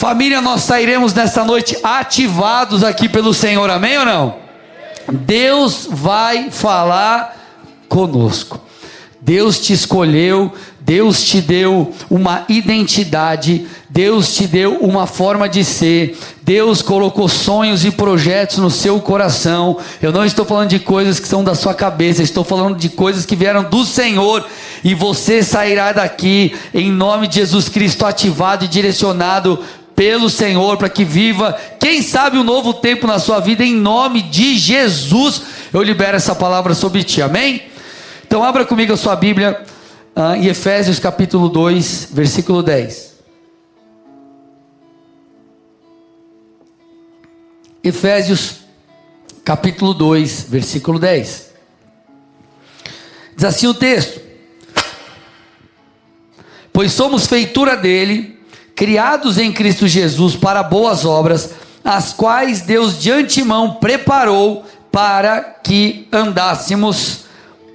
Família, nós sairemos nessa noite ativados aqui pelo Senhor, amém ou não? Deus vai falar conosco. Deus te escolheu, Deus te deu uma identidade, Deus te deu uma forma de ser, Deus colocou sonhos e projetos no seu coração. Eu não estou falando de coisas que são da sua cabeça, estou falando de coisas que vieram do Senhor, e você sairá daqui em nome de Jesus Cristo, ativado e direcionado pelo Senhor, para que viva, quem sabe, um novo tempo na sua vida, em nome de Jesus. Eu libero essa palavra sobre ti, amém? Então abra comigo a sua Bíblia em Efésios capítulo 2, versículo 10. Efésios capítulo 2, versículo 10. Diz assim o texto: pois somos feitura dele, criados em Cristo Jesus para boas obras, as quais Deus de antemão preparou para que andássemos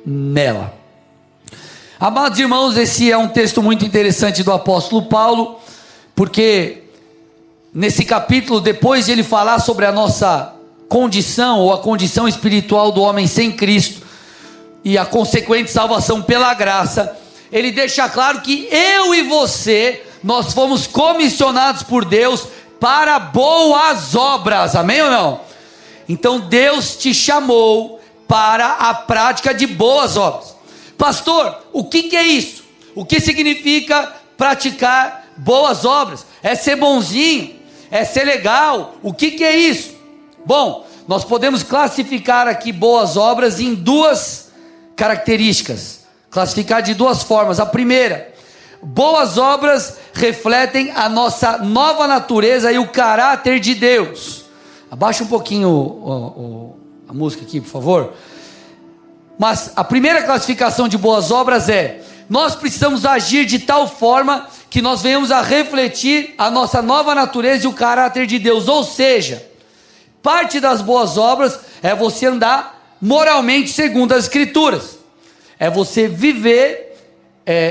nela. Amados irmãos, esse é um texto muito interessante do apóstolo Paulo, porque nesse capítulo, depois de ele falar sobre a nossa condição, ou a condição espiritual do homem sem Cristo, e a consequente salvação pela graça, ele deixa claro que eu e você, nós fomos comissionados por Deus para boas obras, amém ou não? Então Deus te chamou para a prática de boas obras. Pastor, o que é isso? O que significa praticar boas obras? É ser bonzinho? É ser legal? O que é isso? Bom, nós podemos classificar aqui boas obras em duas características, classificar de duas formas. A primeira, boas obras refletem a nossa nova natureza e o caráter de Deus. Abaixa um pouquinho a música aqui, por favor. Mas a primeira classificação de boas obras é: nós precisamos agir de tal forma que nós venhamos a refletir a nossa nova natureza e o caráter de Deus. Ou seja, parte das boas obras é você andar moralmente segundo as Escrituras, é você viver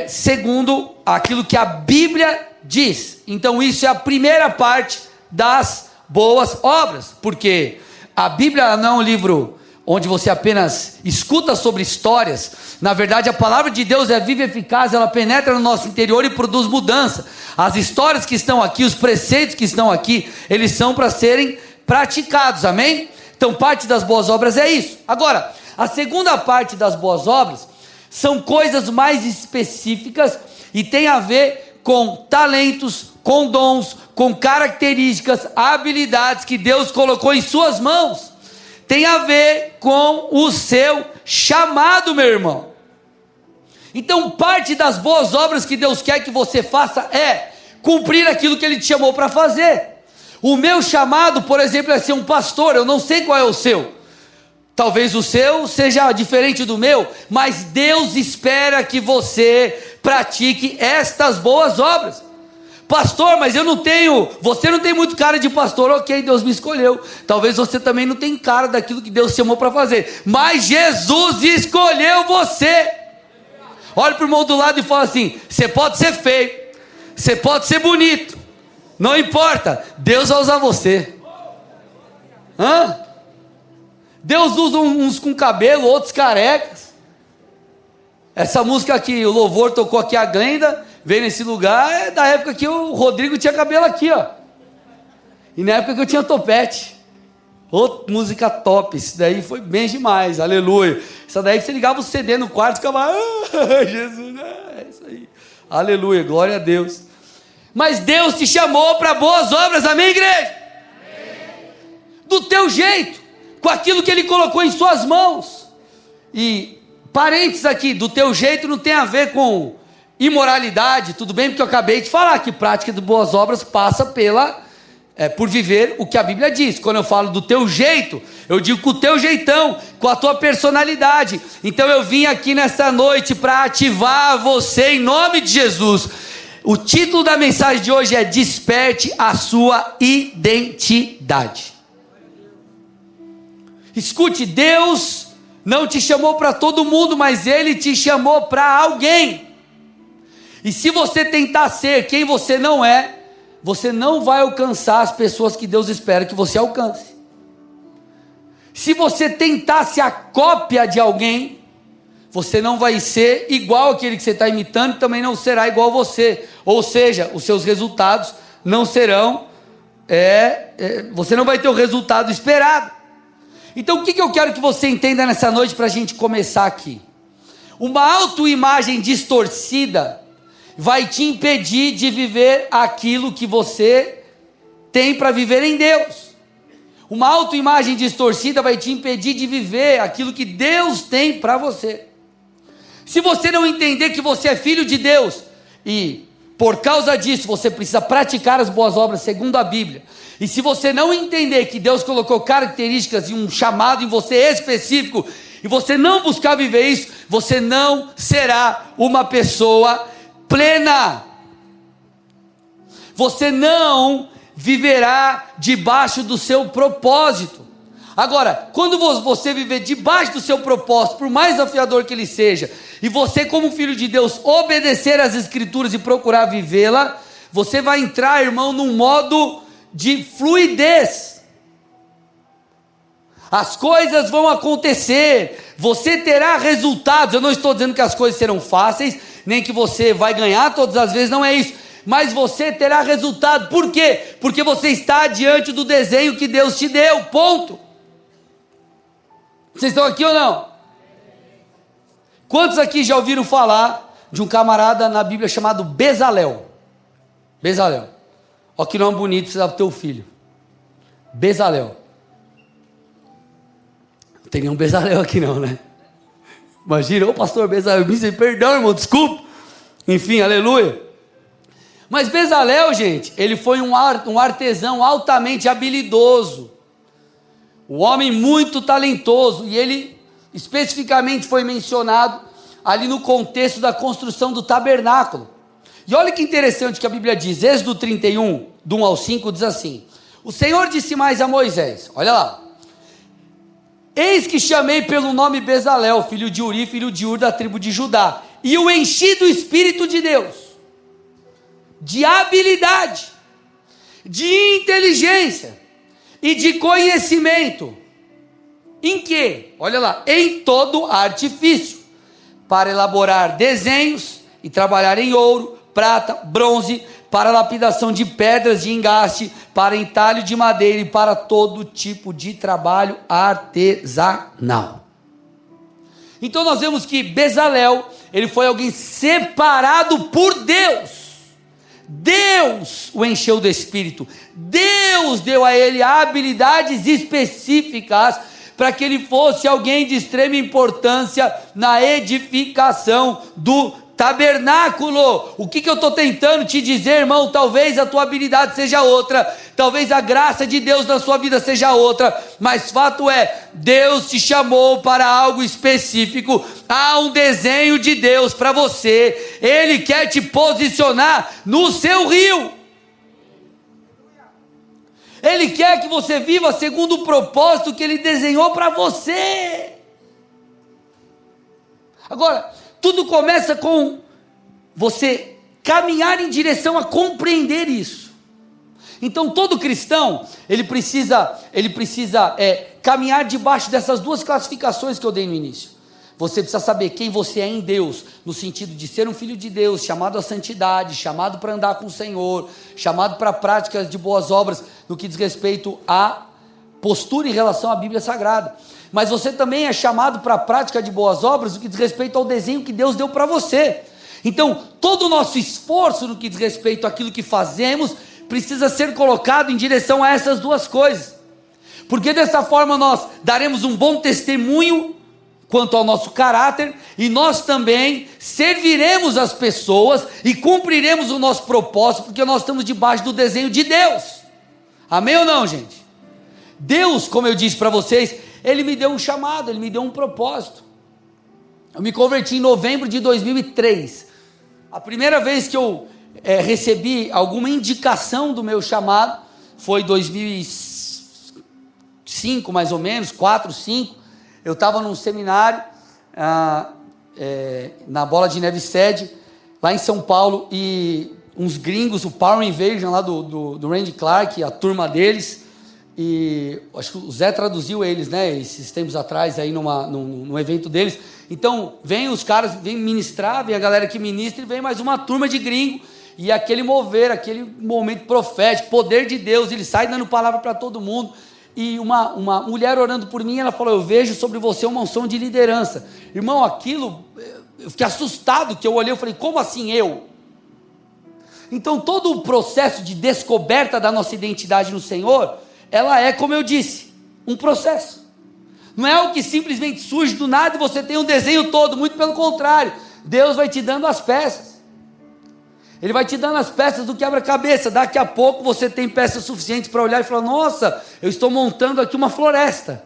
segundo aquilo que a Bíblia diz. Então isso é a primeira parte das boas obras, porque a Bíblia não é um livro onde você apenas escuta sobre histórias. Na verdade, a palavra de Deus é viva e eficaz, ela penetra no nosso interior e produz mudança. As histórias que estão aqui, os preceitos que estão aqui, eles são para serem praticados, amém? Então parte das boas obras é isso. Agora, a segunda parte das boas obras são coisas mais específicas e tem a ver com talentos, com dons, com características, habilidades que Deus colocou em suas mãos. Tem a ver com o seu chamado, meu irmão. Então parte das boas obras que Deus quer que você faça é cumprir aquilo que Ele te chamou para fazer. O meu chamado, por exemplo, é ser um pastor. Eu não sei qual é o seu. Talvez o seu seja diferente do meu, mas Deus espera que você pratique estas boas obras. Pastor, mas você não tem muito cara de pastor. Ok, Deus me escolheu. Talvez você também não tenha cara daquilo que Deus chamou para fazer, mas Jesus escolheu você. Olha para o irmão do lado e fala assim: você pode ser feio, você pode ser bonito, não importa, Deus vai usar você. Deus usa uns com cabelo, outros carecas. Essa música aqui, o louvor tocou aqui, a Glenda veio nesse lugar, é da época que o Rodrigo tinha cabelo aqui, ó. E na época que eu tinha topete. Outra música top, isso daí foi bem demais, aleluia. Essa daí que você ligava o CD no quarto e ficava, Jesus, é isso aí. Aleluia, glória a Deus. Mas Deus te chamou para boas obras, amém, igreja? Amém. Do teu jeito, com aquilo que Ele colocou em suas mãos. E parênteses aqui, do teu jeito não tem a ver com imoralidade, tudo bem? Porque eu acabei de falar que prática de boas obras passa por viver o que a Bíblia diz. Quando eu falo do teu jeito, eu digo com o teu jeitão, com a tua personalidade. Então eu vim aqui nessa noite para ativar você em nome de Jesus. O título da mensagem de hoje é: desperte a sua identidade. Escute, Deus não te chamou para todo mundo, mas Ele te chamou para alguém. E se você tentar ser quem você não é, você não vai alcançar as pessoas que Deus espera que você alcance. Se você tentar ser a cópia de alguém, você não vai ser igual aquele que você está imitando, e também não será igual a você. Ou seja, os seus resultados não serão, você não vai ter o resultado esperado. Então o que eu quero que você entenda nessa noite para a gente começar aqui? Uma autoimagem distorcida vai te impedir de viver aquilo que você tem para viver em Deus. Uma autoimagem distorcida vai te impedir de viver aquilo que Deus tem para você. Se você não entender que você é filho de Deus, e por causa disso você precisa praticar as boas obras segundo a Bíblia, e se você não entender que Deus colocou características e um chamado em você específico, e você não buscar viver isso, você não será uma pessoa plena. Você não viverá debaixo do seu propósito. Agora, quando você viver debaixo do seu propósito, por mais desafiador que ele seja, e você como filho de Deus obedecer às escrituras e procurar vivê-la, você vai entrar, irmão, num modo de fluidez. As coisas vão acontecer, você terá resultados. Eu não estou dizendo que as coisas serão fáceis, nem que você vai ganhar todas as vezes, não é isso. Mas você terá resultado. Por quê? Porque você está diante do desenho que Deus te deu, ponto. Vocês estão aqui ou não? Quantos aqui já ouviram falar de um camarada na Bíblia chamado Bezalel? Bezalel. Olha que nome bonito, precisava ter o filho. Bezalel. Não tem nenhum Bezalel aqui não, né? Imagina, ô pastor Bezalel, perdão irmão, desculpa. Enfim, aleluia. Mas Bezalel, gente, ele foi um artesão altamente habilidoso. Um homem muito talentoso. E ele especificamente foi mencionado ali no contexto da construção do tabernáculo. E olha que interessante que a Bíblia diz, Êxodo 31, do 1 ao 5, diz assim: o Senhor disse mais a Moisés, olha lá: eis que chamei pelo nome Bezalel, filho de Uri, filho de Ur, da tribo de Judá, e o enchi do Espírito de Deus, de habilidade, de inteligência e de conhecimento. Em que? Olha lá, em todo artifício, para elaborar desenhos e trabalhar em ouro, prata, bronze, para lapidação de pedras de engaste, para entalho de madeira e para todo tipo de trabalho artesanal. Então nós vemos que Bezalel, ele foi alguém separado por Deus. Deus o encheu do Espírito. Deus deu a ele habilidades específicas para que ele fosse alguém de extrema importância na edificação do tabernáculo. O que eu estou tentando te dizer, irmão? Talvez a tua habilidade seja outra, talvez a graça de Deus na sua vida seja outra, mas fato é, Deus te chamou para algo específico. Há um desenho de Deus para você. Ele quer te posicionar no seu rio. Ele quer que você viva segundo o propósito que Ele desenhou para você. Agora, tudo começa com você caminhar em direção a compreender isso. Então todo cristão, ele precisa caminhar debaixo dessas duas classificações que eu dei no início. Você precisa saber quem você é em Deus, no sentido de ser um filho de Deus, chamado à santidade, chamado para andar com o Senhor, chamado para práticas de boas obras, no que diz respeito à postura em relação à Bíblia Sagrada. Mas você também é chamado para a prática de boas obras, no que diz respeito ao desenho que Deus deu para você. Então, todo o nosso esforço no que diz respeito àquilo que fazemos, precisa ser colocado em direção a essas duas coisas. Porque dessa forma nós daremos um bom testemunho quanto ao nosso caráter, e nós também serviremos as pessoas e cumpriremos o nosso propósito, porque nós estamos debaixo do desenho de Deus. Amém ou não, gente? Deus, como eu disse para vocês, Ele me deu um chamado, Ele me deu um propósito. Eu me converti em novembro de 2003. A primeira vez que eu recebi alguma indicação do meu chamado foi em 2005, mais ou menos, 4, 5. Eu estava num seminário na Bola de Neve Sede, lá em São Paulo, e uns gringos, o Power Invasion lá do Randy Clark, a turma deles, e acho que o Zé traduziu eles, né, esses tempos atrás, aí num evento deles. Então, vem os caras, vem ministrar, vem a galera que ministra, e vem mais uma turma de gringo, e aquele mover, aquele momento profético, poder de Deus, ele sai dando palavra para todo mundo. E uma mulher orando por mim, ela falou: eu vejo sobre você uma unção de liderança. Irmão, aquilo, eu fiquei assustado, que eu olhei, eu falei: como assim eu? Então todo o processo de descoberta da nossa identidade no Senhor, ela é, como eu disse, um processo. Não é algo que simplesmente surge do nada e você tem um desenho todo, muito pelo contrário. Deus vai te dando as peças. Ele vai te dando as peças do quebra-cabeça. Daqui a pouco você tem peças suficientes para olhar e falar: nossa, eu estou montando aqui uma floresta.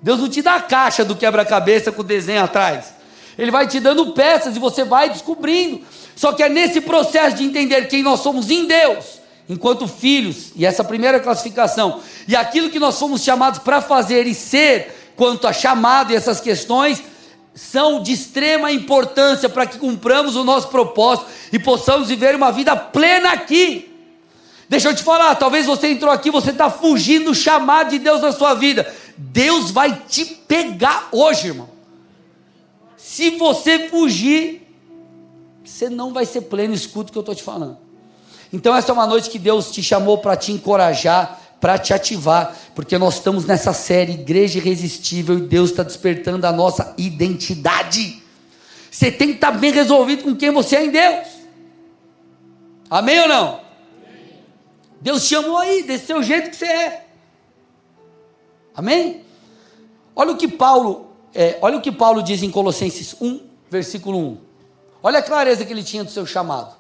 Deus não te dá a caixa do quebra-cabeça com o desenho atrás. Ele vai te dando peças e você vai descobrindo. Só que é nesse processo de entender quem nós somos em Deus, enquanto filhos, e essa primeira classificação, e aquilo que nós fomos chamados para fazer e ser, quanto a chamado e essas questões, são de extrema importância para que cumpramos o nosso propósito e possamos viver uma vida plena aqui. Deixa eu te falar, talvez você entrou aqui, você está fugindo do chamado de Deus na sua vida. Deus vai te pegar hoje, irmão. Se você fugir, você não vai ser pleno. Escuta o que eu estou te falando. Então essa é uma noite que Deus te chamou para te encorajar, para te ativar, porque nós estamos nessa série Igreja Irresistível, e Deus está despertando a nossa identidade. Você tem que estar bem resolvido com quem você é em Deus. Amém ou não? Amém. Deus te chamou aí, desse seu jeito que você é. Amém? Olha o que Paulo diz em Colossenses 1, versículo 1. Olha a clareza que ele tinha do seu chamado.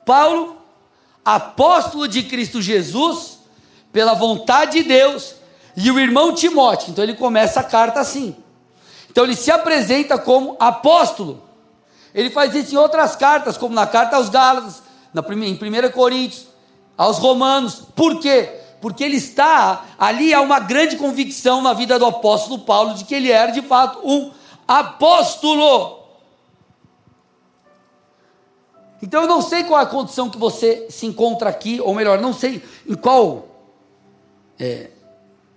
Paulo, apóstolo de Cristo Jesus, pela vontade de Deus, e o irmão Timóteo. Então ele começa a carta assim. Então ele se apresenta como apóstolo. Ele faz isso em outras cartas, como na carta aos Gálatas, em 1 Coríntios, aos Romanos. Por quê? Porque ele está ali, há uma grande convicção na vida do apóstolo Paulo, de que ele era de fato um apóstolo. Então eu não sei qual é a condição que você se encontra aqui, ou melhor, não sei em qual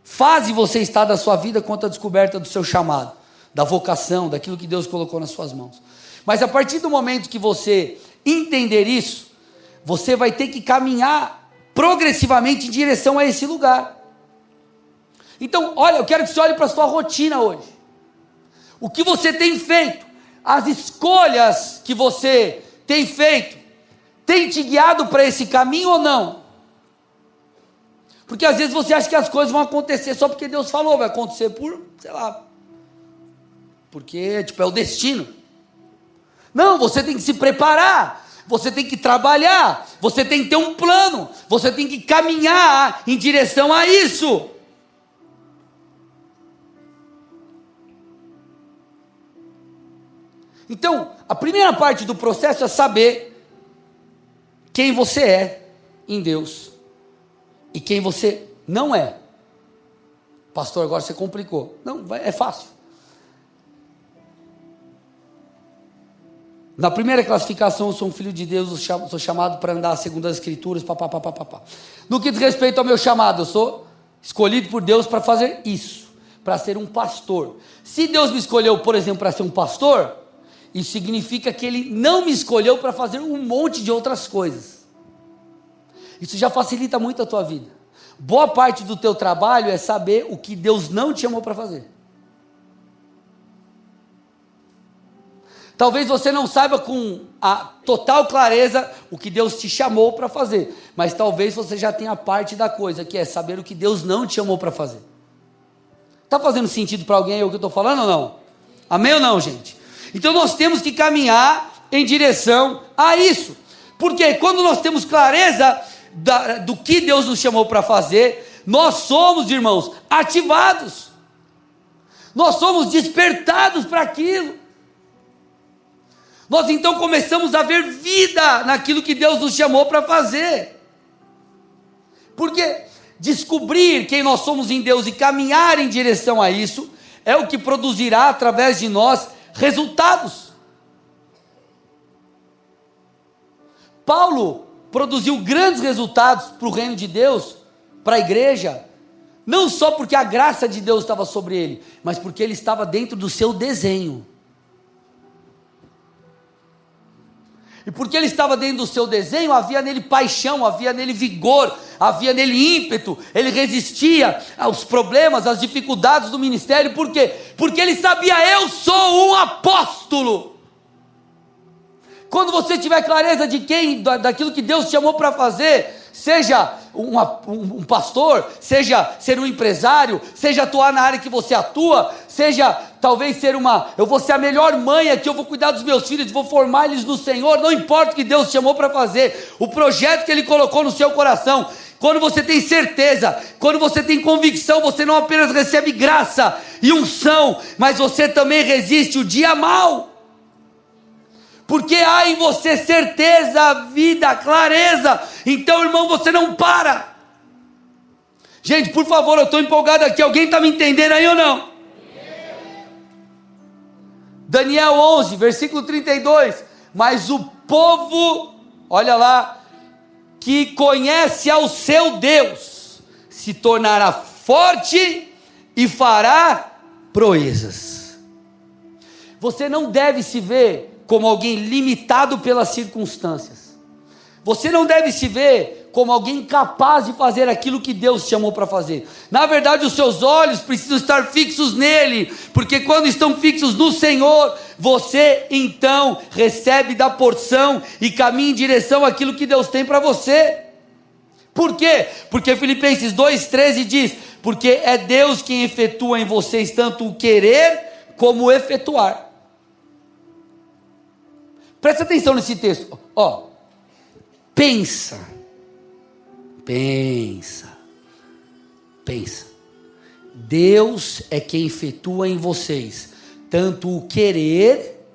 fase você está da sua vida quanto à descoberta do seu chamado, da vocação, daquilo que Deus colocou nas suas mãos. Mas a partir do momento que você entender isso, você vai ter que caminhar progressivamente em direção a esse lugar. Então, olha, eu quero que você olhe para a sua rotina hoje. O que você tem feito, as escolhas que você tem feito, tem te guiado para esse caminho ou não? Porque às vezes você acha que as coisas vão acontecer só porque Deus falou, vai acontecer por, sei lá, porque é o destino. Não, você tem que se preparar, você tem que trabalhar, você tem que ter um plano, você tem que caminhar em direção a isso. Então, a primeira parte do processo é saber quem você é em Deus e quem você não é. Pastor, agora você complicou. Não, é fácil. Na primeira classificação, eu sou um filho de Deus, eu sou chamado para andar segundo as Escrituras, No que diz respeito ao meu chamado, eu sou escolhido por Deus para fazer isso, para ser um pastor. Se Deus me escolheu, por exemplo, para ser um pastor, isso significa que Ele não me escolheu para fazer um monte de outras coisas. Isso já facilita muito a tua vida. Boa parte do teu trabalho é saber o que Deus não te chamou para fazer. Talvez você não saiba com a total clareza o que Deus te chamou para fazer, mas talvez você já tenha parte da coisa, que é saber o que Deus não te chamou para fazer. Está fazendo sentido para alguém aí o que eu estou falando ou não? Amém ou não, gente? Então nós temos que caminhar em direção a isso, porque quando nós temos clareza do que Deus nos chamou para fazer, nós somos, irmãos, ativados, nós somos despertados para aquilo. Nós então começamos a ver vida naquilo que Deus nos chamou para fazer, porque descobrir quem nós somos em Deus e caminhar em direção a isso, é o que produzirá através de nós resultados. Paulo produziu grandes resultados para o reino de Deus, para a igreja, não só porque a graça de Deus estava sobre ele, mas porque ele estava dentro do seu desenho. E porque ele estava dentro do seu desenho, havia nele paixão, havia nele vigor, havia nele ímpeto, ele resistia aos problemas, às dificuldades do ministério. Por quê? Porque ele sabia: eu sou um apóstolo. Quando você tiver clareza de daquilo que Deus te chamou para fazer, seja um pastor, seja ser um empresário, seja atuar na área que você atua, seja talvez eu vou ser a melhor mãe aqui, eu vou cuidar dos meus filhos, vou formar eles no Senhor, não importa o que Deus te chamou para fazer, o projeto que Ele colocou no seu coração. Quando você tem certeza, quando você tem convicção, você não apenas recebe graça e unção, mas você também resiste o dia mau. Porque há em você certeza, vida, clareza. Então, irmão, você não para. Gente, por favor, eu estou empolgado aqui. Alguém está me entendendo aí ou não? Daniel 11, versículo 32. Mas o povo, olha lá, que conhece ao seu Deus, se tornará forte e fará proezas. Você não deve se ver como alguém limitado pelas circunstâncias. Você não deve se ver como alguém incapaz de fazer aquilo que Deus te chamou para fazer. Na verdade, os seus olhos precisam estar fixos nele, porque quando estão fixos no Senhor, você então recebe da porção e caminha em direção àquilo que Deus tem para você. Por quê? Porque Filipenses 2,13 diz: porque é Deus quem efetua em vocês tanto o querer como o efetuar. Presta atenção nesse texto, pensa, Deus é quem efetua em vocês, tanto o querer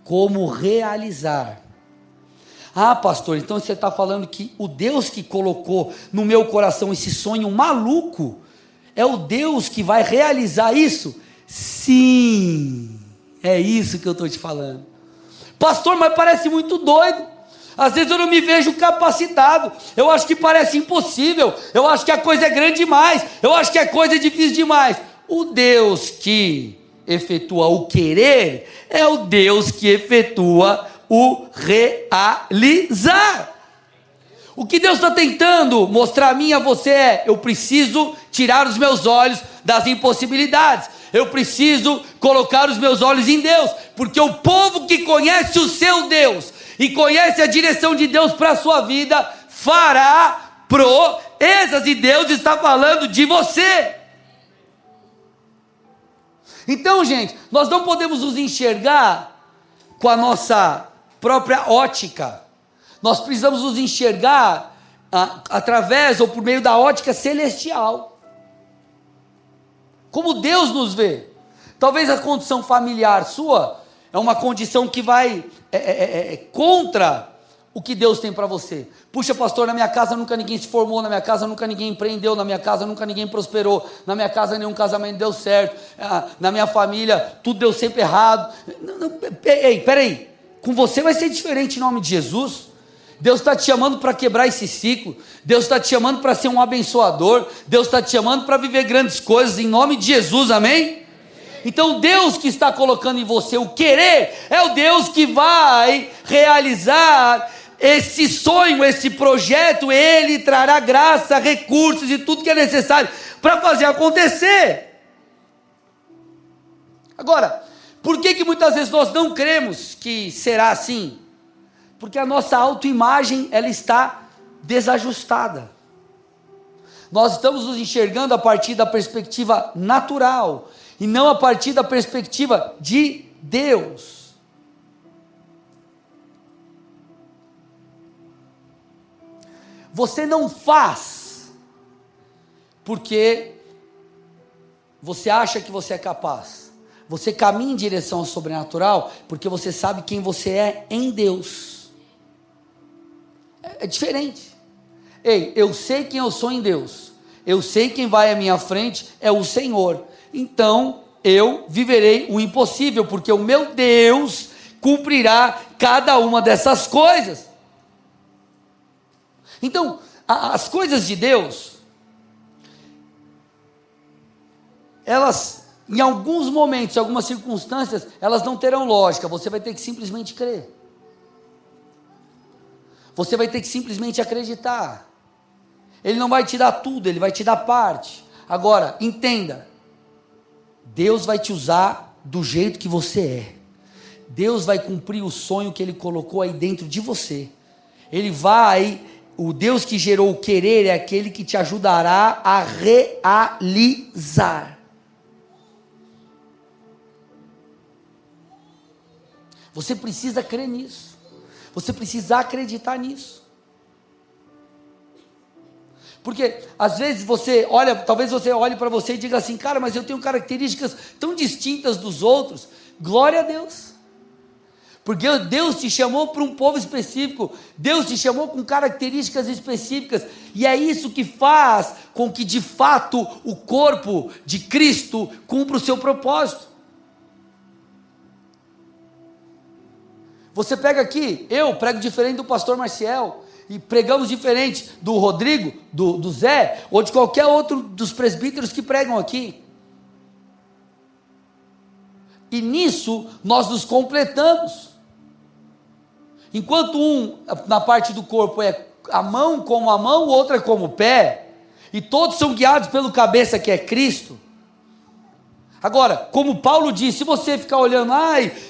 como o realizar. Ah, pastor, então você está falando que o Deus que colocou no meu coração esse sonho maluco, é o Deus que vai realizar isso? Sim, é isso que eu estou te falando. Pastor, mas parece muito doido. Às vezes eu não me vejo capacitado. Eu acho que parece impossível. Eu acho que a coisa é grande demais. Eu acho que a coisa é difícil demais. O Deus que efetua o querer é o Deus que efetua o realizar. O que Deus está tentando mostrar a mim e a você é: eu preciso tirar os meus olhos das impossibilidades. Eu preciso colocar os meus olhos em Deus, porque o povo que conhece o seu Deus e conhece a direção de Deus para a sua vida, fará proezas, e Deus está falando de você. Então, gente, nós não podemos nos enxergar com a nossa própria ótica, nós precisamos nos enxergar através ou por meio da ótica celestial. Como Deus nos vê. Talvez a condição familiar sua é uma condição que vai contra o que Deus tem para você. Puxa, pastor, na minha casa nunca ninguém se formou, na minha casa nunca ninguém empreendeu, na minha casa nunca ninguém prosperou, na minha casa nenhum casamento deu certo, na minha família tudo deu sempre errado. Peraí, com você vai ser diferente em nome de Jesus. Deus está te chamando para quebrar esse ciclo. Deus está te chamando para ser um abençoador. Deus está te chamando para viver grandes coisas em nome de Jesus, amém? Então Deus que está colocando em você o querer, é o Deus que vai realizar esse sonho, esse projeto. Ele trará graça, recursos e tudo que é necessário para fazer acontecer. Agora, por que muitas vezes nós não cremos que será assim? Porque a nossa autoimagem, ela está desajustada. Nós estamos nos enxergando a partir da perspectiva natural, e não a partir da perspectiva de Deus. Você não faz porque você acha que você é capaz. Você caminha em direção ao sobrenatural porque você sabe quem você é em Deus. É diferente. Ei, eu sei quem eu sou em Deus. Eu sei quem vai à minha frente é o Senhor. Então eu viverei o impossível, porque o meu Deus cumprirá cada uma dessas coisas. Então, as coisas de Deus, elas, em alguns momentos, em algumas circunstâncias, elas não terão lógica, você vai ter que simplesmente crer. Você vai ter que simplesmente acreditar. Ele não vai te dar tudo, ele vai te dar parte. Agora, entenda, Deus vai te usar do jeito que você é. Deus vai cumprir o sonho que Ele colocou aí dentro de você. Ele vai, o Deus que gerou o querer é aquele que te ajudará a realizar. Você precisa crer nisso. Você precisa acreditar nisso. Porque às vezes você olha, talvez você olhe para você e diga assim, cara, mas eu tenho características tão distintas dos outros. Glória a Deus. Porque Deus te chamou para um povo específico, Deus te chamou com características específicas, e é isso que faz com que de fato o corpo de Cristo cumpra o seu propósito. Você pega aqui, eu prego diferente do pastor Marciel, e pregamos diferente do Rodrigo, do Zé, ou de qualquer outro dos presbíteros que pregam aqui. E nisso nós nos completamos. Enquanto um na parte do corpo é a mão como a mão, o outro é como o pé, e todos são guiados pelo cabeça que é Cristo. Agora, como Paulo disse, se você ficar olhando,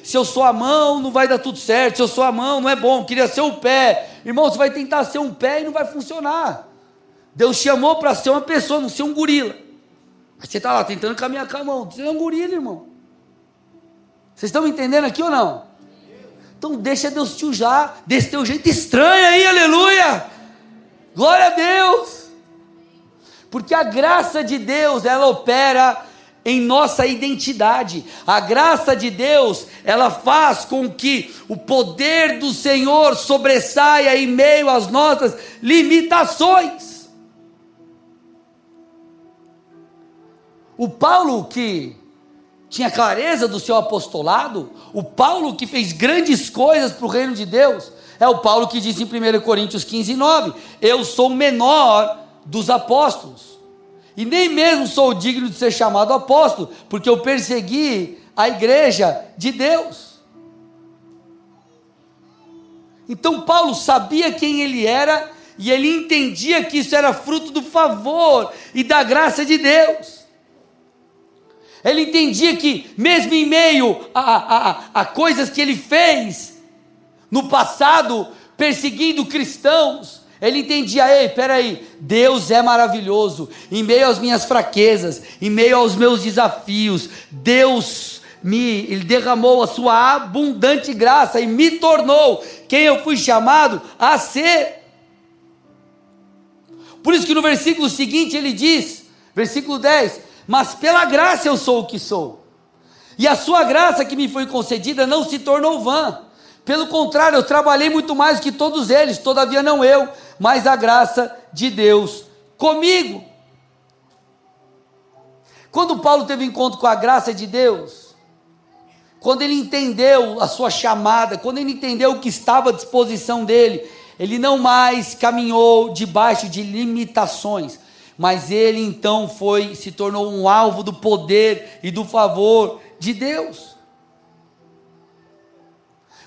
se eu sou a mão não vai dar tudo certo, se eu sou a mão não é bom, queria ser o pé, irmão, você vai tentar ser um pé e não vai funcionar. Deus chamou para ser uma pessoa, não ser um gorila. Aí você está lá tentando caminhar com a mão, você é um gorila, irmão. Vocês estão me entendendo aqui ou não? Então deixa Deus te usar desse teu jeito estranho aí, aleluia, glória a Deus, porque a graça de Deus, ela opera em nossa identidade. A graça de Deus, ela faz com que o poder do Senhor sobressaia em meio às nossas limitações. O Paulo que tinha clareza do seu apostolado, o Paulo que fez grandes coisas para o reino de Deus, é o Paulo que diz em 1 Coríntios 15:9, eu sou o menor dos apóstolos, e nem mesmo sou digno de ser chamado apóstolo, porque eu persegui a igreja de Deus. Então Paulo sabia quem ele era, e ele entendia que isso era fruto do favor e da graça de Deus. Ele entendia que mesmo em meio a coisas que ele fez no passado, perseguindo cristãos, ele entendia, peraí, Deus é maravilhoso, em meio às minhas fraquezas, em meio aos meus desafios, Deus Ele derramou a sua abundante graça e me tornou quem eu fui chamado a ser. Por isso que no versículo seguinte ele diz, versículo 10, mas pela graça eu sou o que sou, e a sua graça que me foi concedida não se tornou vã, pelo contrário, eu trabalhei muito mais que todos eles, todavia não eu, mas a graça de Deus comigo. Quando Paulo teve encontro com a graça de Deus, quando ele entendeu a sua chamada, quando ele entendeu o que estava à disposição dele, ele não mais caminhou debaixo de limitações, mas ele então se tornou um alvo do poder e do favor de Deus.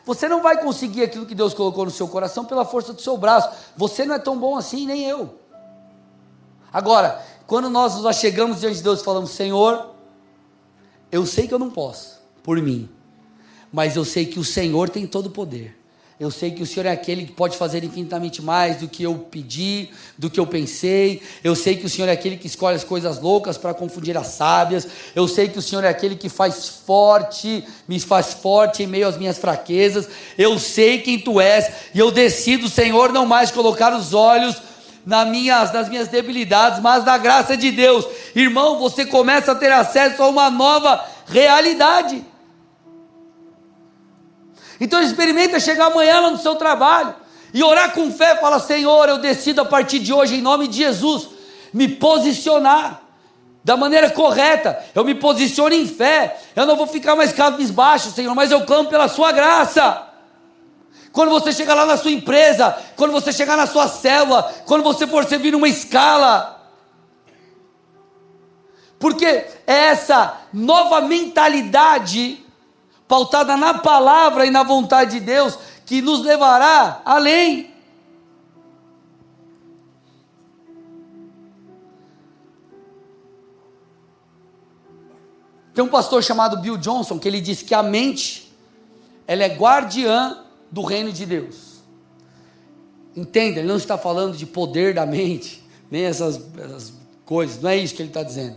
Você não vai conseguir aquilo que Deus colocou no seu coração pela força do seu braço, você não é tão bom assim, nem eu. Agora, quando nós nos achegamos diante de Deus e falamos, Senhor, eu sei que eu não posso, por mim, mas eu sei que o Senhor tem todo o poder, eu sei que o Senhor é aquele que pode fazer infinitamente mais do que eu pedi, do que eu pensei, eu sei que o Senhor é aquele que escolhe as coisas loucas para confundir as sábias, eu sei que o Senhor é aquele que me faz forte em meio às minhas fraquezas, eu sei quem Tu és, e eu decido, Senhor, não mais colocar os olhos nas minhas debilidades, mas na graça de Deus. Irmão, você começa a ter acesso a uma nova realidade. Então experimenta chegar amanhã lá no seu trabalho e orar com fé, fala, Senhor, eu decido a partir de hoje, em nome de Jesus, me posicionar da maneira correta, eu me posiciono em fé, eu não vou ficar mais cabisbaixo, Senhor, mas eu clamo pela sua graça. Quando você chegar lá na sua empresa, quando você chegar na sua célula, quando você for servir numa escala. Porque é essa nova mentalidade, pautada na palavra e na vontade de Deus, que nos levará além. Tem um pastor chamado Bill Johnson, que ele diz que a mente, ela é guardiã do reino de Deus. Entenda, ele não está falando de poder da mente, nem essas coisas, não é isso que ele está dizendo.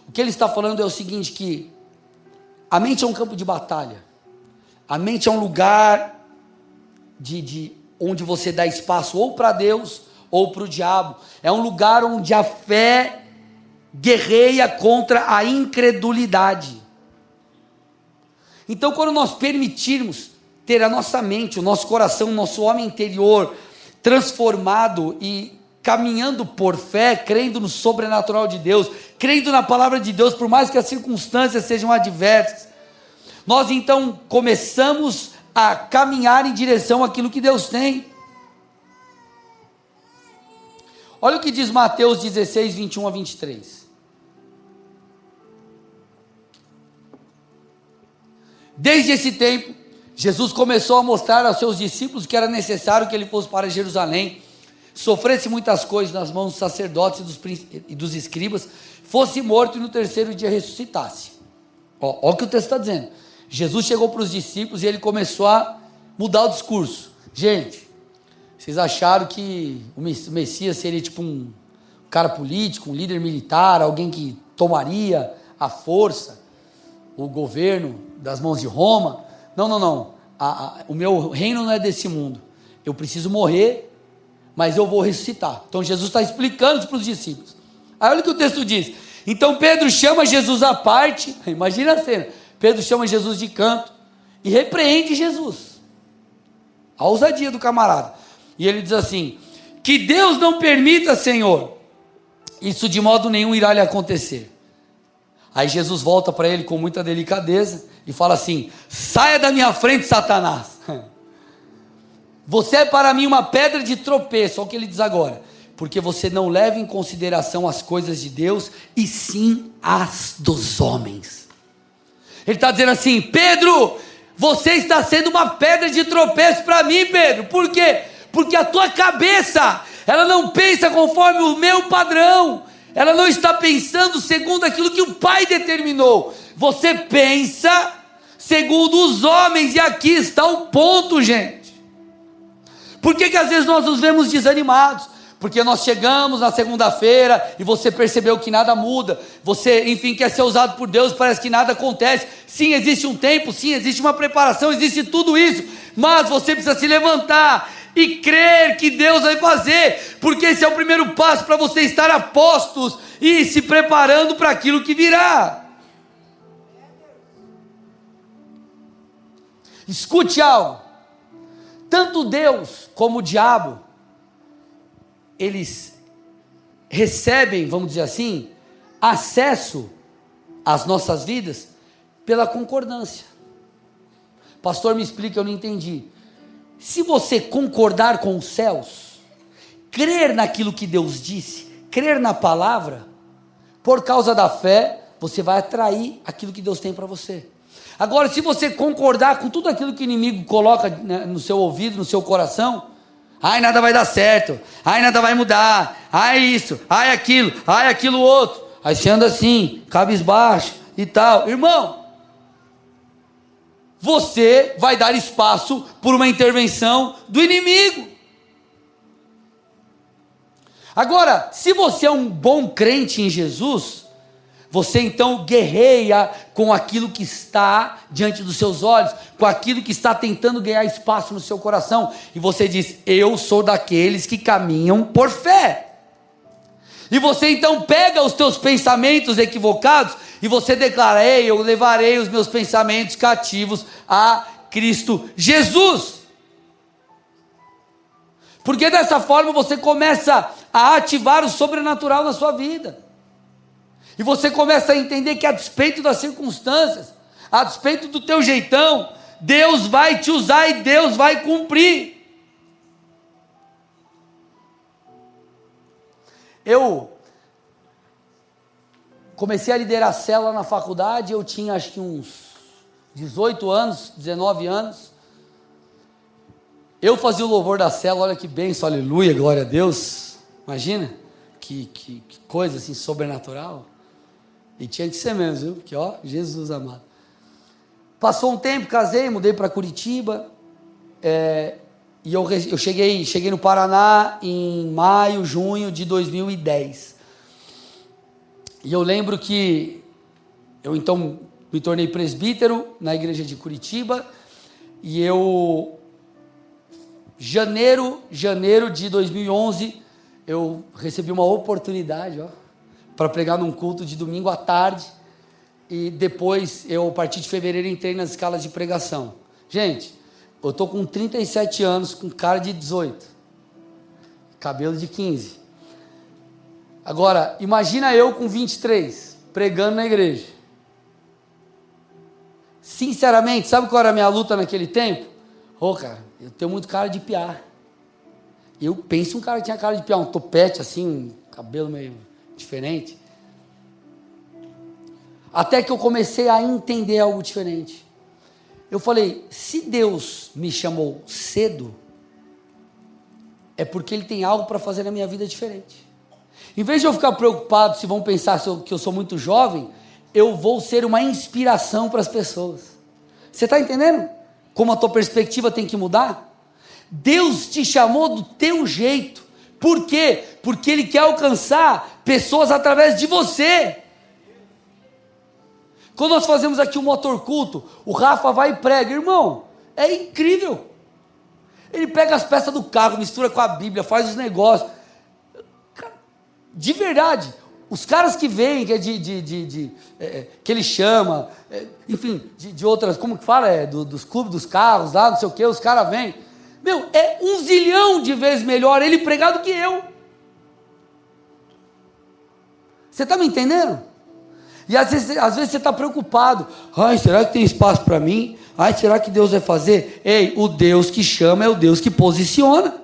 O que ele está falando é o seguinte, que a mente é um campo de batalha, a mente é um lugar onde você dá espaço ou para Deus ou para o diabo, é um lugar onde a fé guerreia contra a incredulidade. Então, quando nós permitirmos ter a nossa mente, o nosso coração, o nosso homem interior transformado e caminhando por fé, crendo no sobrenatural de Deus, crendo na palavra de Deus, por mais que as circunstâncias sejam adversas, nós então começamos a caminhar em direção àquilo que Deus tem. Olha o que diz Mateus 16, 21 a 23. Desde esse tempo, Jesus começou a mostrar aos seus discípulos que era necessário que ele fosse para Jerusalém, sofresse muitas coisas nas mãos dos sacerdotes e dos escribas, fosse morto e no terceiro dia ressuscitasse. Olha o que o texto está dizendo. Jesus chegou para os discípulos e ele começou a mudar o discurso. Gente, vocês acharam que o Messias seria tipo um cara político, um líder militar, alguém que tomaria a força, o governo das mãos de Roma? Não. O meu reino não é desse mundo. Eu preciso morrer, mas eu vou ressuscitar. Então Jesus está explicando isso para os discípulos. Aí olha o que o texto diz. Então Pedro chama Jesus à parte, imagina a cena, Pedro chama Jesus de canto e repreende Jesus. A ousadia do camarada. E ele diz assim, que Deus não permita, Senhor, isso de modo nenhum irá lhe acontecer. Aí Jesus volta para ele com muita delicadeza e fala assim, saia da minha frente, Satanás. Você é para mim uma pedra de tropeço, olha o que ele diz agora, porque você não leva em consideração as coisas de Deus, e sim as dos homens. Ele está dizendo assim, Pedro, você está sendo uma pedra de tropeço para mim, Pedro. Por quê? Porque a tua cabeça, ela não pensa conforme o meu padrão, ela não está pensando segundo aquilo que o Pai determinou. Você pensa segundo os homens, e aqui está o ponto, gente. Por que às vezes nós nos vemos desanimados? Porque nós chegamos na segunda-feira e você percebeu que nada muda, você, enfim, quer ser usado por Deus, parece que nada acontece. Sim, existe um tempo, sim, existe uma preparação, existe tudo isso, mas você precisa se levantar e crer que Deus vai fazer, porque esse é o primeiro passo para você estar a postos e se preparando para aquilo que virá. Escute algo, tanto Deus como o diabo, eles recebem, vamos dizer assim, acesso às nossas vidas pela concordância. Pastor, me explica, eu não entendi. Se você concordar com os céus, crer naquilo que Deus disse, crer na palavra, por causa da fé, você vai atrair aquilo que Deus tem para você. Agora, se você concordar com tudo aquilo que o inimigo coloca, né, no seu ouvido, no seu coração, ai, nada vai dar certo, ai, nada vai mudar, ai, isso, ai, aquilo outro, aí você anda assim, cabisbaixo e tal, irmão, você vai dar espaço por uma intervenção do inimigo. Agora, se você é um bom crente em Jesus, você então guerreia com aquilo que está diante dos seus olhos, com aquilo que está tentando ganhar espaço no seu coração, e você diz, eu sou daqueles que caminham por fé. E você então pega os teus pensamentos equivocados, e você declara, ei, eu levarei os meus pensamentos cativos a Cristo Jesus. Porque dessa forma você começa a ativar o sobrenatural na sua vida. E você começa a entender que a despeito das circunstâncias, a despeito do teu jeitão, Deus vai te usar e Deus vai cumprir. Eu comecei a liderar a célula na faculdade, eu tinha acho que uns 18 anos, 19 anos. Eu fazia o louvor da célula, olha que bênção, aleluia, glória a Deus. Imagina, que coisa assim sobrenatural. E tinha que ser mesmo, viu? Que ó, Jesus amado. Passou um tempo, casei, mudei para Curitiba. E eu cheguei no Paraná em maio, junho de 2010. E eu lembro que eu então me tornei presbítero na igreja de Curitiba. E eu, janeiro de 2011, eu recebi uma oportunidade, para pregar num culto de domingo à tarde. E depois, a partir de fevereiro, entrei nas escalas de pregação. Gente, eu estou com 37 anos, com cara de 18, cabelo de 15. Agora, imagina eu com 23, pregando na igreja. Sinceramente, sabe qual era a minha luta naquele tempo? Cara, eu tenho muito cara de piá. Eu penso um cara que tinha cara de piá, um topete assim, um cabelo meio diferente. Até que eu comecei a entender algo diferente. Eu falei, se Deus me chamou cedo, é porque Ele tem algo para fazer na minha vida diferente. Em vez de eu ficar preocupado se vão pensar que eu sou muito jovem, eu vou ser uma inspiração para as pessoas. Você está entendendo como a tua perspectiva tem que mudar? Deus te chamou do teu jeito. Por quê? Porque Ele quer alcançar pessoas através de você. Quando nós fazemos aqui um motorculto, o Rafa vai e prega, irmão, é incrível. Ele pega as peças do carro, mistura com a Bíblia, faz os negócios. De verdade, os caras que vêm, que é que ele chama, enfim, de outras, como que fala? Dos clubes dos carros lá, não sei o que, os caras vêm. Meu, é 1 zilhão de vezes melhor ele pregar do que eu. Você está me entendendo? E às vezes você está preocupado. Ai, será que tem espaço para mim? Ai, será que Deus vai fazer? Ei, o Deus que chama é o Deus que posiciona.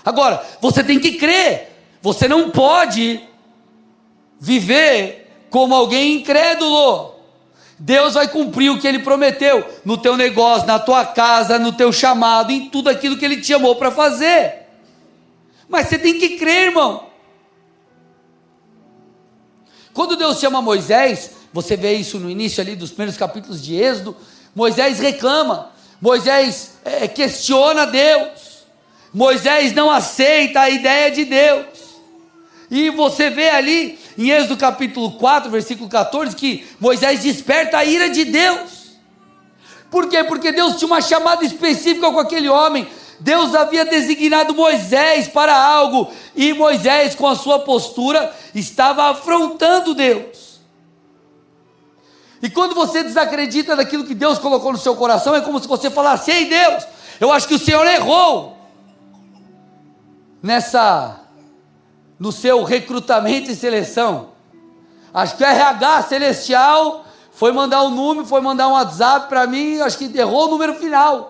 Agora, você tem que crer. Você não pode viver como alguém incrédulo. Deus vai cumprir o que Ele prometeu no teu negócio, na tua casa, no teu chamado, em tudo aquilo que Ele te chamou para fazer. Mas você tem que crer, irmão. Quando Deus chama Moisés, você vê isso no início ali dos primeiros capítulos de Êxodo, Moisés reclama, Moisés questiona Deus, Moisés não aceita a ideia de Deus, e você vê ali em Êxodo capítulo 4, versículo 14, que Moisés desperta a ira de Deus. Por quê? Porque Deus tinha uma chamada específica com aquele homem. Deus havia designado Moisés para algo, e Moisés, com a sua postura, estava afrontando Deus. E quando você desacredita daquilo que Deus colocou no seu coração, é como se você falasse: ei Deus, eu acho que o Senhor errou no seu recrutamento e seleção. Acho que o RH celestial foi mandar um número, foi mandar um WhatsApp para mim, acho que errou o número final.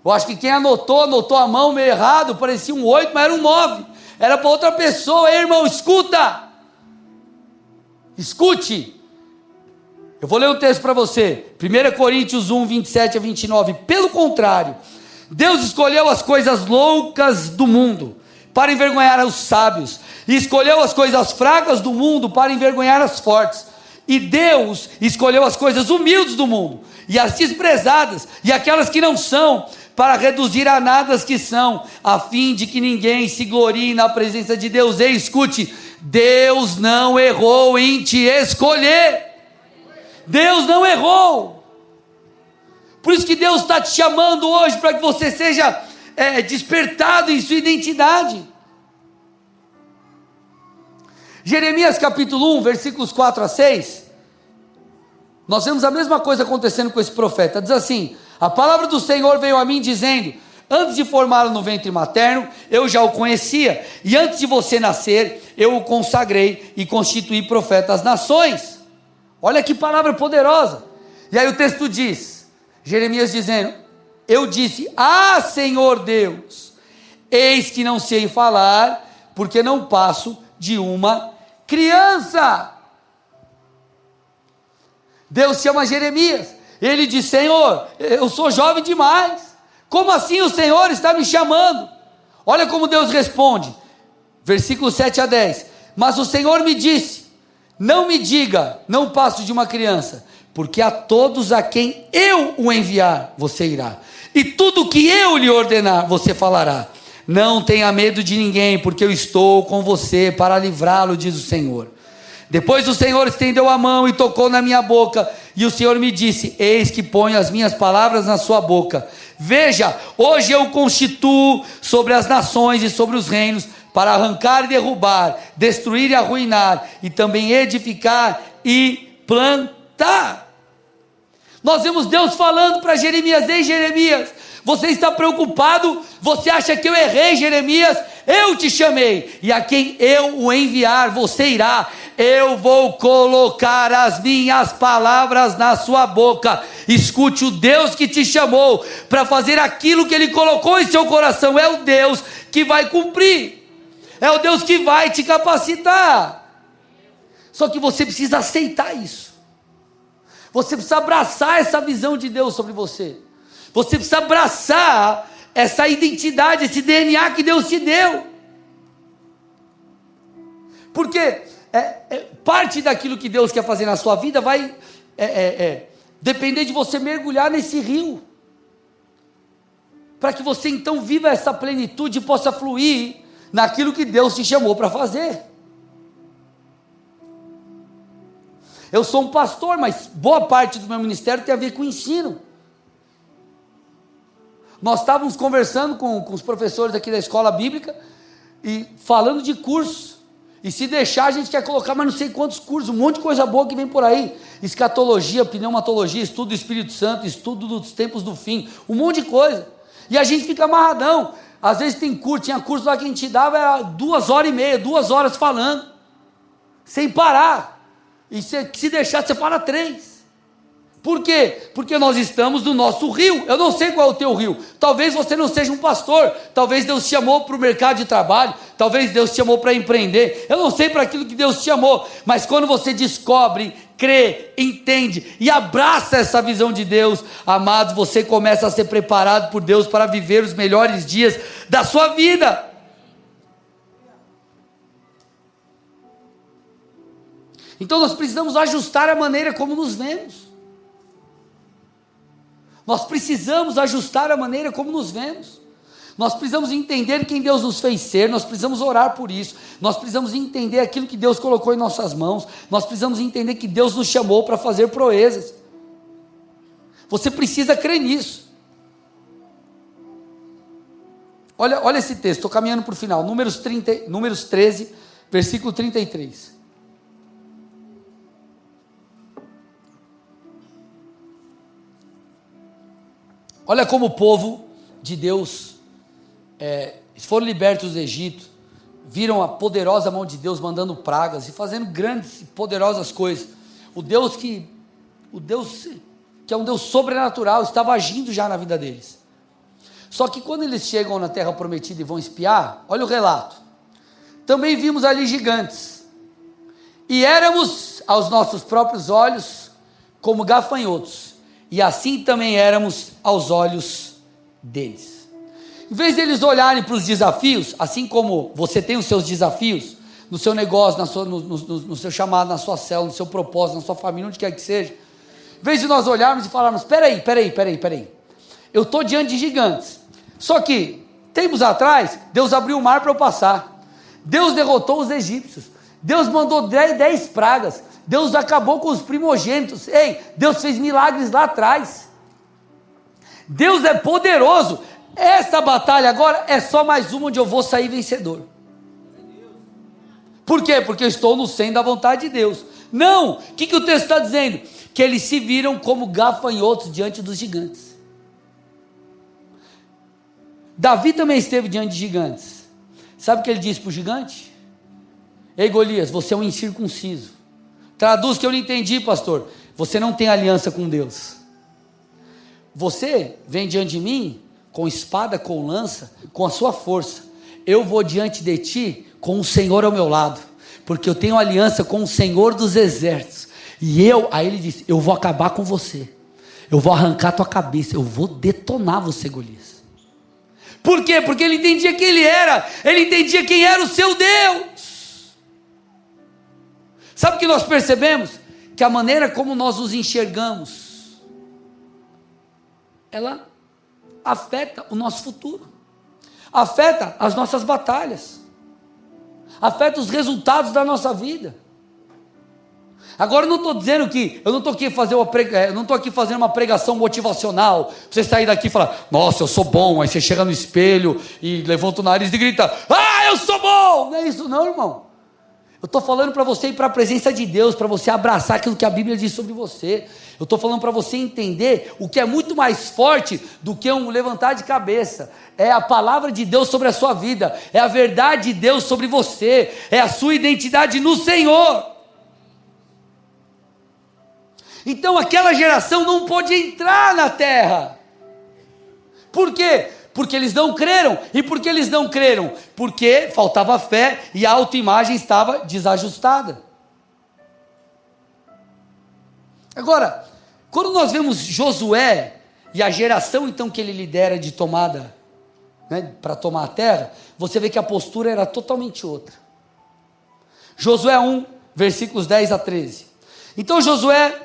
Eu acho que quem anotou a mão meio errado, parecia um 8, mas era um 9. Era para outra pessoa. Ei, irmão, escuta. Escute. Eu vou ler um texto para você. 1 Coríntios 1, 27 a 29. Pelo contrário, Deus escolheu as coisas loucas do mundo para envergonhar os sábios, e escolheu as coisas fracas do mundo para envergonhar as fortes. E Deus escolheu as coisas humildes do mundo, e as desprezadas, e aquelas que não são, para reduzir a nada as que são, a fim de que ninguém se glorie na presença de Deus. Ei, escute, Deus não errou em te escolher. Deus não errou. Por isso que Deus está te chamando hoje, para que você seja despertado em sua identidade. Jeremias capítulo 1, versículos 4 a 6, nós vemos a mesma coisa acontecendo com esse profeta. Diz assim: a palavra do Senhor veio a mim dizendo: antes de formá-lo no ventre materno, eu já o conhecia, e antes de você nascer, eu o consagrei e constituí profeta às nações. Olha que palavra poderosa. E aí o texto diz, Jeremias dizendo, eu disse, ah Senhor Deus, eis que não sei falar, porque não passo de uma criança. Deus chama Jeremias, ele diz, Senhor, eu sou jovem demais, como assim o Senhor está me chamando? Olha como Deus responde, versículo 7 a 10, mas o Senhor me disse, não me diga, não passo de uma criança, porque a todos a quem eu o enviar, você irá, e tudo que eu lhe ordenar, você falará. Não tenha medo de ninguém, porque eu estou com você para livrá-lo, diz o Senhor. Depois o Senhor estendeu a mão e tocou na minha boca, e o Senhor me disse, eis que ponho as minhas palavras na sua boca. Veja, hoje eu constituo sobre as nações e sobre os reinos, para arrancar e derrubar, destruir e arruinar, e também edificar e plantar. Nós vemos Deus falando para Jeremias, ei Jeremias, você está preocupado? Você acha que eu errei, Jeremias? Eu te chamei, e a quem eu o enviar, você irá. Eu vou colocar as minhas palavras na sua boca. Escute, o Deus que te chamou para fazer aquilo que Ele colocou em seu coração, é o Deus que vai cumprir, é o Deus que vai te capacitar. Só que você precisa aceitar isso, você precisa abraçar essa visão de Deus sobre você. Você precisa abraçar essa identidade, esse DNA que Deus te deu. Porque parte daquilo que Deus quer fazer na sua vida vai depender de você mergulhar nesse rio. Para que você então viva essa plenitude e possa fluir naquilo que Deus te chamou para fazer. Eu sou um pastor, mas boa parte do meu ministério tem a ver com o ensino. Nós estávamos conversando com os professores aqui da escola bíblica e falando de cursos, e se deixar a gente quer colocar mais não sei quantos cursos, um monte de coisa boa que vem por aí, escatologia, pneumatologia, estudo do Espírito Santo, estudo dos tempos do fim, um monte de coisa, e a gente fica amarradão. Às vezes tem curso, tinha curso lá que a gente dava, era 2h30, 2 horas falando, sem parar, e se deixar você fala 3. Por quê? Porque nós estamos no nosso rio. Eu não sei qual é o teu rio. Talvez você não seja um pastor. Talvez Deus te chamou para o mercado de trabalho. Talvez Deus te chamou para empreender. Eu não sei para aquilo que Deus te chamou. Mas quando você descobre, crê, entende e abraça essa visão de Deus, amados, você começa a ser preparado por Deus para viver os melhores dias da sua vida. Então nós precisamos ajustar a maneira como nos vemos. Nós precisamos ajustar a maneira como nos vemos. Nós precisamos entender quem Deus nos fez ser. Nós precisamos orar por isso. Nós precisamos entender aquilo que Deus colocou em nossas mãos. Nós precisamos entender que Deus nos chamou para fazer proezas. Você precisa crer nisso. Olha esse texto, estou caminhando para o final. Números 13, versículo 33. Olha como o povo de Deus foram libertos do Egito, viram a poderosa mão de Deus mandando pragas e fazendo grandes e poderosas coisas. O Deus que é um Deus sobrenatural estava agindo já na vida deles. Só que quando eles chegam na terra prometida e vão espiar, olha o relato. Também vimos ali gigantes, e éramos aos nossos próprios olhos como gafanhotos, e assim também éramos aos olhos deles. Em vez deles olharem para os desafios, assim como você tem os seus desafios, no seu negócio, no seu chamado, na sua célula, no seu propósito, na sua família, onde quer que seja, em vez de nós olharmos e falarmos, peraí, eu estou diante de gigantes, só que, tempos atrás, Deus abriu o mar para eu passar, Deus derrotou os egípcios, Deus mandou 10 pragas, Deus acabou com os primogênitos. Ei, Deus fez milagres lá atrás. Deus é poderoso. Essa batalha agora é só mais uma onde eu vou sair vencedor. Por quê? Porque eu estou no centro da vontade de Deus. Não, o que o texto está dizendo? Que eles se viram como gafanhotos diante dos gigantes. Davi também esteve diante de gigantes. Sabe o que ele disse para o gigante? Ei Golias, você é um incircunciso. Traduz que eu não entendi, pastor. você não tem aliança com Deus. Você vem diante de mim com espada, com lança, com a sua força. Eu vou diante de ti com o Senhor ao meu lado, porque eu tenho aliança com o Senhor dos exércitos. Aí ele disse, eu vou acabar com você. Eu vou arrancar tua cabeça, eu vou detonar você, Golias. Por quê? Porque ele entendia quem ele era, ele entendia quem era o seu Deus. Sabe o que nós percebemos? Que a maneira como nós nos enxergamos, ela afeta o nosso futuro, afeta as nossas batalhas, afeta os resultados da nossa vida. Agora eu não estou dizendo que, eu não estou aqui fazendo uma pregação motivacional, você sair daqui e falar, nossa, eu sou bom, aí você chega no espelho e levanta o nariz e grita, eu sou bom, não é isso não, irmão. Eu estou falando para você ir para a presença de Deus, para você abraçar aquilo que a Bíblia diz sobre você. Eu estou falando para você entender o que é muito mais forte do que um levantar de cabeça. É a palavra de Deus sobre a sua vida, é a verdade de Deus sobre você, é a sua identidade no Senhor. Então aquela geração não pôde entrar na terra. Por quê? Porque eles não creram. E por que eles não creram? Porque faltava fé e a autoimagem estava desajustada. Agora, quando nós vemos Josué e a geração então que ele lidera de tomada, para tomar a terra, você vê que a postura era totalmente outra. Josué 1, versículos 10 a 13. Então Josué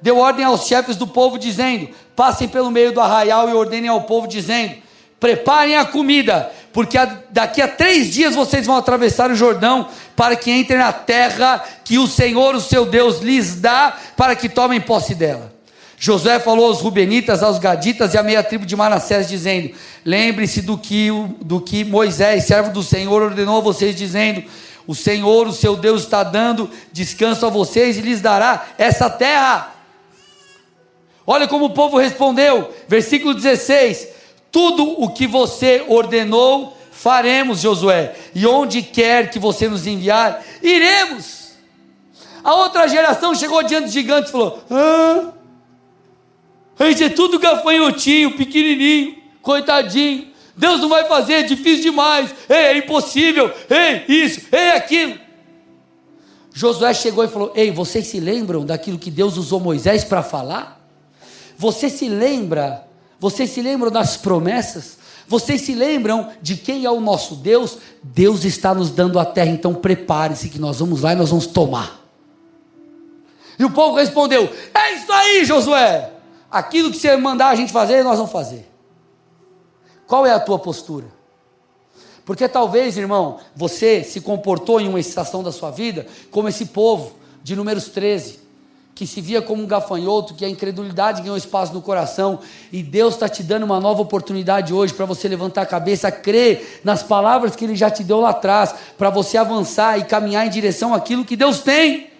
deu ordem aos chefes do povo, dizendo, passem pelo meio do arraial e ordenem ao povo, dizendo, preparem a comida, porque daqui a 3 dias vocês vão atravessar o Jordão, para que entrem na terra que o Senhor, o seu Deus, lhes dá, para que tomem posse dela. Josué falou aos Rubenitas, aos Gaditas e à meia tribo de Manassés, dizendo, lembre-se do que Moisés, servo do Senhor, ordenou a vocês, dizendo, o Senhor, o seu Deus, está dando descanso a vocês e lhes dará essa terra. Olha como o povo respondeu, versículo 16, tudo o que você ordenou, faremos, Josué, e onde quer que você nos enviar, iremos. A outra geração chegou diante dos gigantes e falou, a gente é tudo gafanhotinho, pequenininho, coitadinho, Deus não vai fazer, é difícil demais, é impossível, isso, aquilo. Josué chegou e falou, vocês se lembram daquilo que Deus usou Moisés para falar? Vocês se lembram das promessas? Vocês se lembram de quem é o nosso Deus? Deus está nos dando a terra, então prepare-se que nós vamos lá e nós vamos tomar. E o povo respondeu, é isso aí, Josué, aquilo que você mandar a gente fazer, nós vamos fazer. Qual é a tua postura? Porque talvez, irmão, você se comportou em uma estação da sua vida, como esse povo de Números 13, que se via como um gafanhoto, que a incredulidade ganhou espaço no coração, e Deus está te dando uma nova oportunidade hoje, para você levantar a cabeça, crer nas palavras que Ele já te deu lá atrás, para você avançar e caminhar em direção àquilo que Deus tem.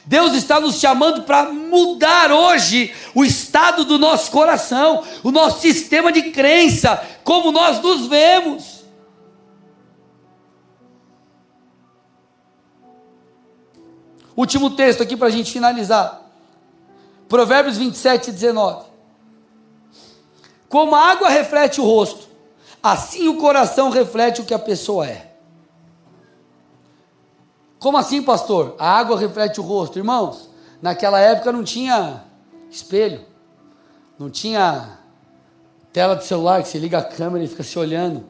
Deus está nos chamando para mudar hoje o estado do nosso coração, o nosso sistema de crença, como nós nos vemos. Último texto aqui para a gente finalizar. Provérbios 27, 19. Como a água reflete o rosto, assim o coração reflete o que a pessoa é. Como assim, pastor? A água reflete o rosto. Irmãos, naquela época não tinha espelho, não tinha tela de celular que você liga a câmera e fica se olhando.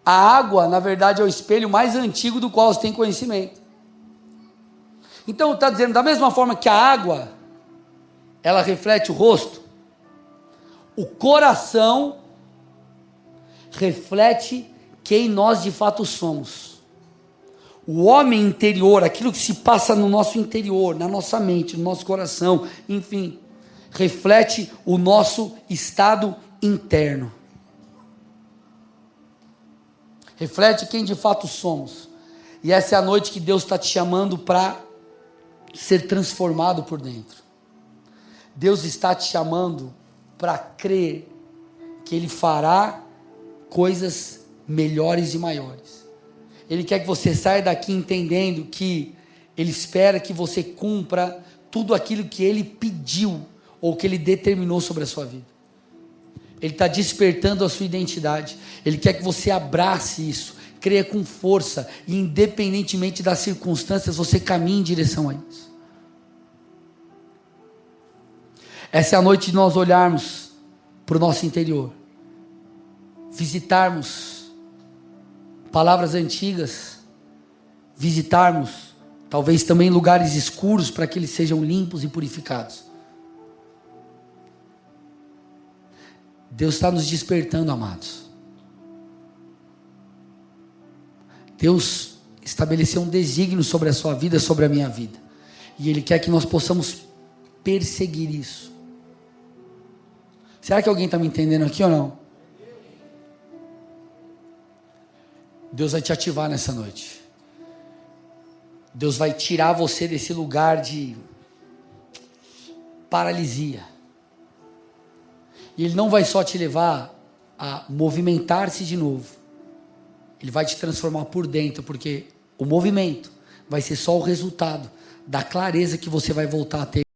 A água, na verdade, é o espelho mais antigo do qual você tem conhecimento. Então está dizendo, da mesma forma que a água, ela reflete o rosto, o coração reflete quem nós de fato somos. O homem interior, aquilo que se passa no nosso interior, na nossa mente, no nosso coração, enfim, reflete o nosso estado interno. Reflete quem de fato somos. E essa é a noite que Deus está te chamando para ser transformado por dentro. Deus está te chamando para crer que Ele fará coisas melhores e maiores. Ele quer que você saia daqui entendendo que Ele espera que você cumpra tudo aquilo que Ele pediu ou que Ele determinou sobre a sua vida. Ele está despertando a sua identidade. Ele quer que você abrace isso, creia com força e independentemente das circunstâncias, você caminhe em direção a isso. Essa é a noite de nós olharmos para o nosso interior, visitarmos palavras antigas, visitarmos talvez também lugares escuros para que eles sejam limpos e purificados. Deus está nos despertando, amados. Deus estabeleceu um desígnio sobre a sua vida, sobre a minha vida. E Ele quer que nós possamos perseguir isso. Será que alguém está me entendendo aqui ou não? Deus vai te ativar nessa noite. Deus vai tirar você desse lugar de paralisia. E Ele não vai só te levar a movimentar-se de novo. Ele vai te transformar por dentro, porque o movimento vai ser só o resultado da clareza que você vai voltar a ter.